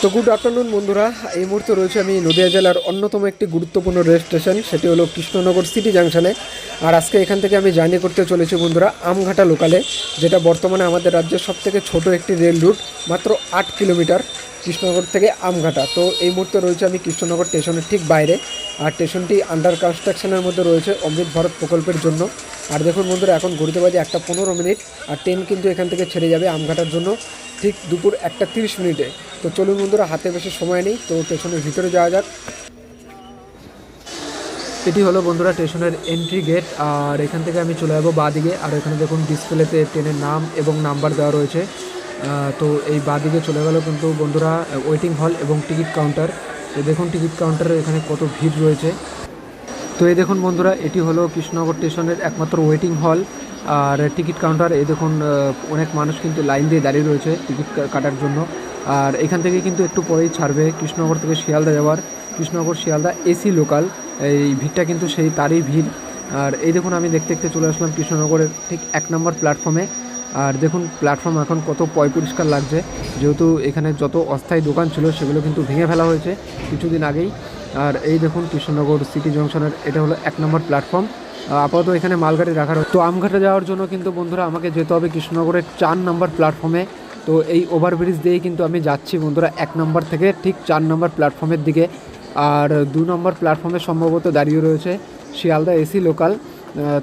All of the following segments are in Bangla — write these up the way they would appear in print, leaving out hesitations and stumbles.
তো গুড আফটারনুন বন্ধুরা, এই মুহূর্তে রয়েছে আমি নদিয়া জেলার অন্যতম একটি গুরুত্বপূর্ণ রেল স্টেশন, সেটি হলো কৃষ্ণনগর সিটি জাংশনে। আর আজকে এখান থেকে আমি জার্নি করতে চলেছি বন্ধুরা আমঘাটা লোকালে, যেটা বর্তমানে আমাদের রাজ্যের সবথেকে ছোট একটি রেল রুট, মাত্র 8 কিলোমিটার কৃষ্ণনগর থেকে আমঘাটা। তো এই মুহূর্তে রয়েছে আমি কৃষ্ণনগর স্টেশনের ঠিক বাইরে, আর স্টেশনটি আন্ডার কনস্ট্রাকশনের মধ্যে রয়েছে অমৃত ভারত প্রকল্পের জন্য। আর দেখুন বন্ধুরা, এখন ঘুরতে বাজে 1:15, আর ট্রেন কিন্তু এখান থেকে ছেড়ে যাবে আমঘাটার জন্য ঠিক দুপুর 1:30। তো চলুন বন্ধুরা, হাতে বেশি সময় নেই, তো স্টেশনের ভিতরে যাওয়া যাক। এটি হলো বন্ধুরা স্টেশনের এন্ট্রি গেট, আর এখান থেকে আমি চলে যাবো বাঁদিকে। আর এখানে দেখুন ডিসপ্লেতে ট্রেনের নাম এবং নাম্বার দেওয়া রয়েছে। তো এই বাঁদিকে চলে গেল কিন্তু বন্ধুরা ওয়েটিং হল এবং টিকিট কাউন্টার। তো দেখুন টিকিট কাউন্টারে এখানে কত ভিড় রয়েছে। তো এই দেখুন বন্ধুরা, এটি হলো কৃষ্ণনগর স্টেশনের একমাত্র ওয়েটিং হল আর টিকিট কাউন্টার। এই দেখুন অনেক মানুষ কিন্তু লাইন দিয়ে দাঁড়িয়ে রয়েছে টিকিট কাটার জন্য। আর এখান থেকে কিন্তু একটু পরেই ছাড়বে কৃষ্ণনগর থেকে শিয়ালদা যাওয়ার কৃষ্ণনগর শিয়ালদা এসি লোকাল। এই ভিড়টা কিন্তু সেই তারই ভিড়। আর এই দেখুন আমি দেখতে দেখতে চলে আসলাম কৃষ্ণনগরের ঠিক 1 নম্বর প্ল্যাটফর্মে। আর দেখুন প্ল্যাটফর্ম এখন কত পরিষ্কার লাগছে, যেহেতু এখানে যত অস্থায়ী দোকান ছিল সেগুলো কিন্তু ভেঙে ফেলা হয়েছে কিছুদিন আগেই। আর এই দেখুন কৃষ্ণনগর সিটি জংশনের এটা হলো 1 নম্বর প্ল্যাটফর্ম। আপাতত এখানে মালগাড়ি রাখার। তো আমঘাটে যাওয়ার জন্য কিন্তু বন্ধুরা আমাকে যেতে হবে কৃষ্ণনগরের 4 নম্বর প্ল্যাটফর্মে। তো এই ওভারব্রিজ দিয়েই কিন্তু আমি যাচ্ছি বন্ধুরা 1 নম্বর থেকে ঠিক 4 নম্বর প্ল্যাটফর্মের দিকে। আর 2 নম্বর প্ল্যাটফর্মে সম্ভবত দাঁড়িয়ে রয়েছে শিয়ালদা এসি লোকাল।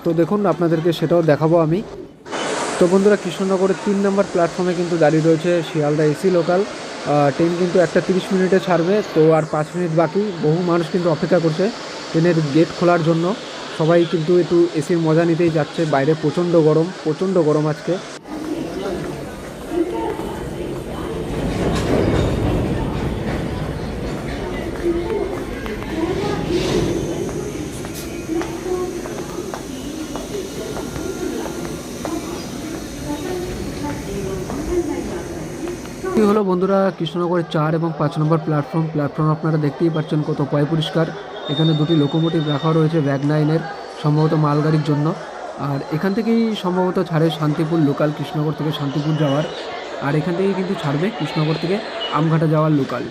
তো দেখুন আপনাদেরকে সেটাও দেখাবো আমি। তো বন্ধুরা কৃষ্ণনগরের 3 নম্বর প্ল্যাটফর্মে কিন্তু দাঁড়িয়ে রয়েছে শিয়ালদা এসি লোকাল। ট্রেন কিন্তু 1:30 ছাড়বে, তো আর 5 মিনিট বাকি। বহু মানুষ কিন্তু অপেক্ষা করছে ট্রেনের গেট খোলার জন্য। সবাই কিন্তু একটু এসির মজা নিতেই যাচ্ছে। বাইরে প্রচণ্ড গরম আজকে। এই হলো বন্ধুরা কৃষ্ণনগরের 4 এবং 5 নম্বর প্ল্যাটফর্ম আপনারা দেখতেই পাচ্ছেন কত পরিষ্কার। এখানে 2টি লোকোমোটিভ রাখা রয়েছে ভ্যাগনাইনের, সম্ভবত মালগাড়ির জন্য। আর এখান থেকেই সম্ভবত ছাড়ে শান্তিপুর লোকাল, কৃষ্ণনগর থেকে শান্তিপুর যাওয়ার। আর এখান থেকেই কিন্তু ছাড়বে কৃষ্ণনগর থেকে আমঘাটা যাওয়ার লোকাল।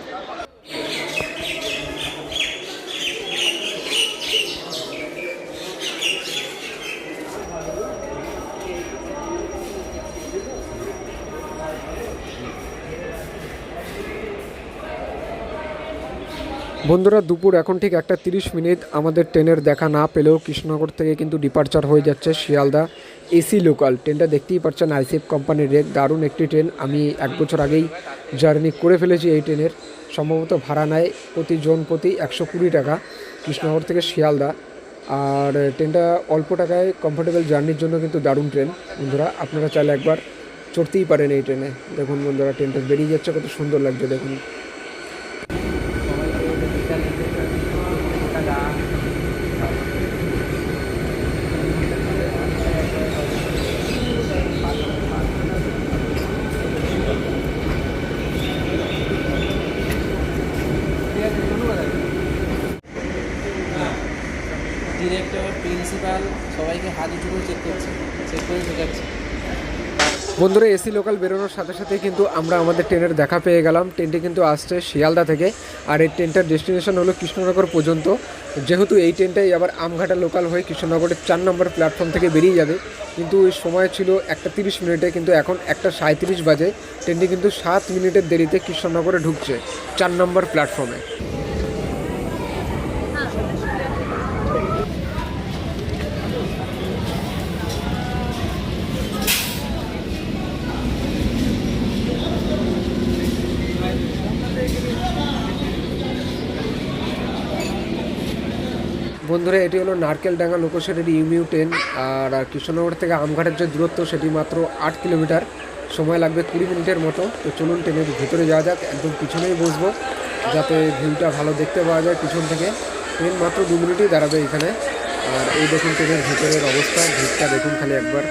বন্ধুরা দুপুর এখন ঠিক 1:30। আমাদের ট্রেনের দেখা না পেলেও কৃষ্ণনগর থেকে কিন্তু ডিপার্চার হয়ে যাচ্ছে শিয়ালদা এসি লোকাল। ট্রেনটা দেখতেই পাচ্ছেন আইসিএফ কোম্পানির রেক, দারুণ একটি ট্রেন। আমি 1 বছর আগেই জার্নি করে ফেলেছি এই ট্রেনের। সম্ভবত ভাড়া নেয় জন প্রতি 120 টাকা কৃষ্ণনগর থেকে শিয়ালদা। আর ট্রেনটা অল্প টাকায় কমফোর্টেবল জার্নির জন্য কিন্তু দারুণ ট্রেন। বন্ধুরা আপনারা চাইলে একবার চড়তেই পারেন এই ট্রেনে। দেখুন বন্ধুরা ট্রেনটা বেরিয়ে যাচ্ছে, কত সুন্দর লাগছে দেখুন। ডিরেক্টর, প্রিন্সিপাল সবাইকে হাত উঁচু করে চেক করে ঢোকাচ্ছে। বন্ধুরা এসি লোকাল বেরোনোর সাথে সাথেই কিন্তু আমরা আমাদের ট্রেনের দেখা পেয়ে গেলাম। ট্রেনটি কিন্তু আসছে শিয়ালদা থেকে, আর এই ট্রেনটার ডেস্টিনেশন হলো কৃষ্ণনগর পর্যন্ত। যেহেতু এই ট্রেনটাই আবার আমঘাটা লোকাল হয়ে কৃষ্ণনগরের 4 নম্বর প্ল্যাটফর্ম থেকে বেরিয়ে যাবে, কিন্তু ওই সময় ছিল 1:30, কিন্তু এখন 1:37 বাজে। ট্রেনটি কিন্তু 7 মিনিটের দেরিতে কৃষ্ণনগরে ঢুকছে 4 নম্বর প্ল্যাটফর্মে। বন্ধুরা এটি হলো নারকেলডাঙ্গা লোকোশেডের ইউমিউ ট্রেন। আর কৃষ্ণনগর থেকে আমঘাটের যে দূরত্ব সেটি মাত্র 8 কিলোমিটার, সময় লাগবে 20 মিনিটের মতো। তো চলুন ট্রেনের ভিতরে যাওয়া যাক, একদম পিছনেই বসবো যাতে ভিউটা ভালো দেখতে পাওয়া যায় পিছন থেকে। ট্রেন মাত্র 2 মিনিটই দাঁড়াবে এখানে। আর এই দেখুন ট্রেনের ভিতরের অবস্থা, ভিড়টা দেখুন খালি একবার।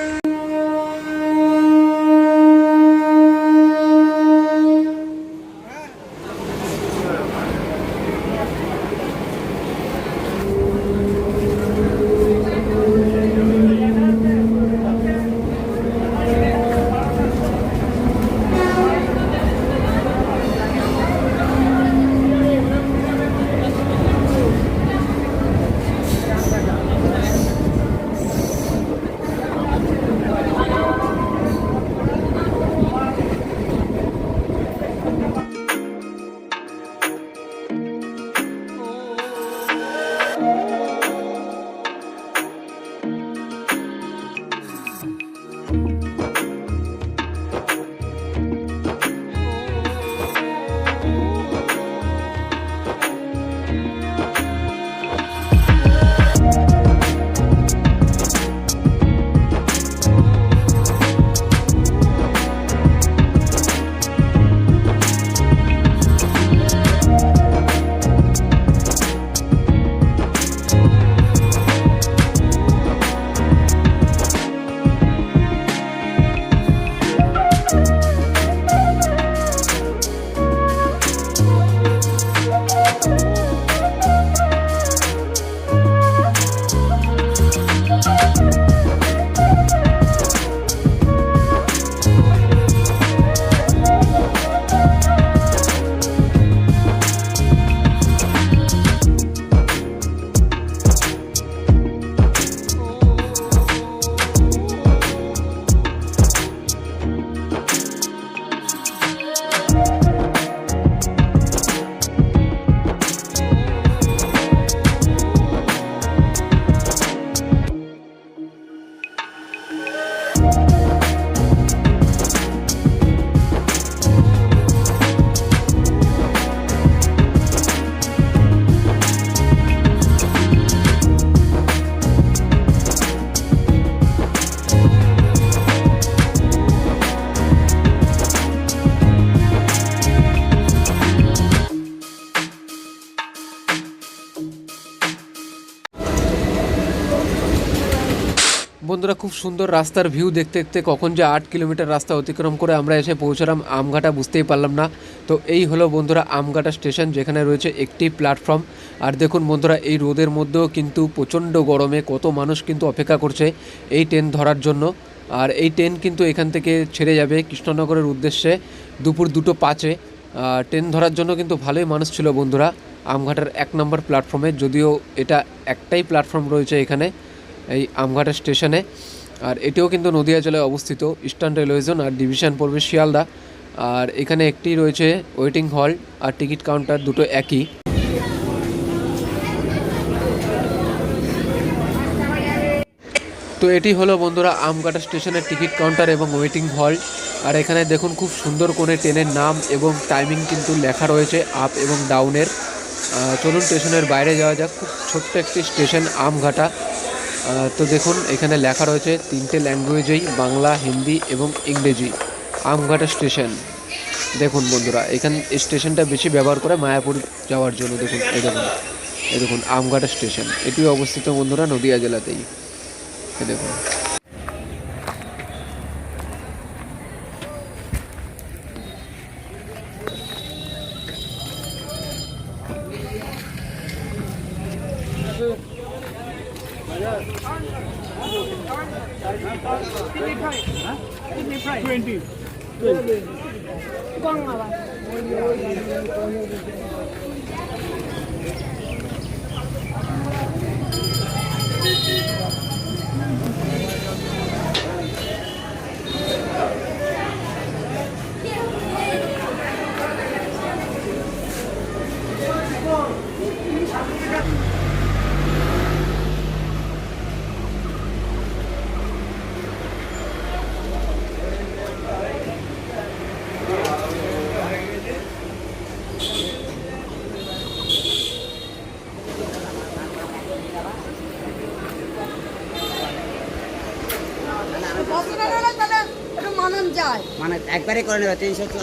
বন্ধুরা খুব সুন্দর রাস্তার ভিউ দেখতে দেখতে কখন যে 8 কিলোমিটার রাস্তা অতিক্রম করে আমরা এসে পৌঁছলাম আমঘাটা বুঝতেই পারলাম না। তো এই হলো বন্ধুরা আমঘাটা স্টেশন, যেখানে রয়েছে একটি প্ল্যাটফর্ম। আর দেখুন বন্ধুরা, এই রোদের মধ্যেও কিন্তু প্রচণ্ড গরমে কত মানুষ কিন্তু অপেক্ষা করছে এই ট্রেন ধরার জন্য। আর এই ট্রেন কিন্তু এখান থেকে ছেড়ে যাবে কৃষ্ণনগরের উদ্দেশ্যে দুপুর 2:05-এ। ট্রেন ধরার জন্য কিন্তু ভালোই মানুষ ছিল বন্ধুরা আমঘাটার 1 নম্বর প্ল্যাটফর্মে, যদিও এটা একটাই প্ল্যাটফর্ম রয়েছে এখানে এই আমঘাটা স্টেশনে। আর এটিও কিন্তু নদিয়া জেলায় অবস্থিত, ইস্টার্ন রেলওয়ে জোন, আর ডিভিশন পড়বে শিয়ালদা। আর এখানে একটি রয়েছে ওয়েটিং হল আর টিকিট কাউন্টার, দুটো একই। তো এটি হলো বন্ধুরা আমঘাটা স্টেশনের টিকিট কাউন্টার এবং ওয়েটিং হল। আর এখানে দেখুন খুব সুন্দর করে ট্রেনের নাম এবং টাইমিং কিন্তু লেখা রয়েছে আপ এবং ডাউনের। চলুন স্টেশনের বাইরে যাওয়া যাক। খুব ছোট্ট একটি স্টেশন আমঘাটা। তো দেখুন এখানে লেখা রয়েছে 3টে ল্যাঙ্গুয়েজেই, বাংলা, হিন্দি এবং ইংরেজি। আমঘাটা স্টেশন দেখুন বন্ধুরা, এখানে স্টেশনটা বেশি ব্যবহার করে মায়াপুর যাওয়ার জন্য। দেখুন এই দেখুন আমঘাটা স্টেশন, এটিও অবস্থিত বন্ধুরা নদিয়া জেলাতেই। এই দেখুন মানে একবারে করে নেবে 300।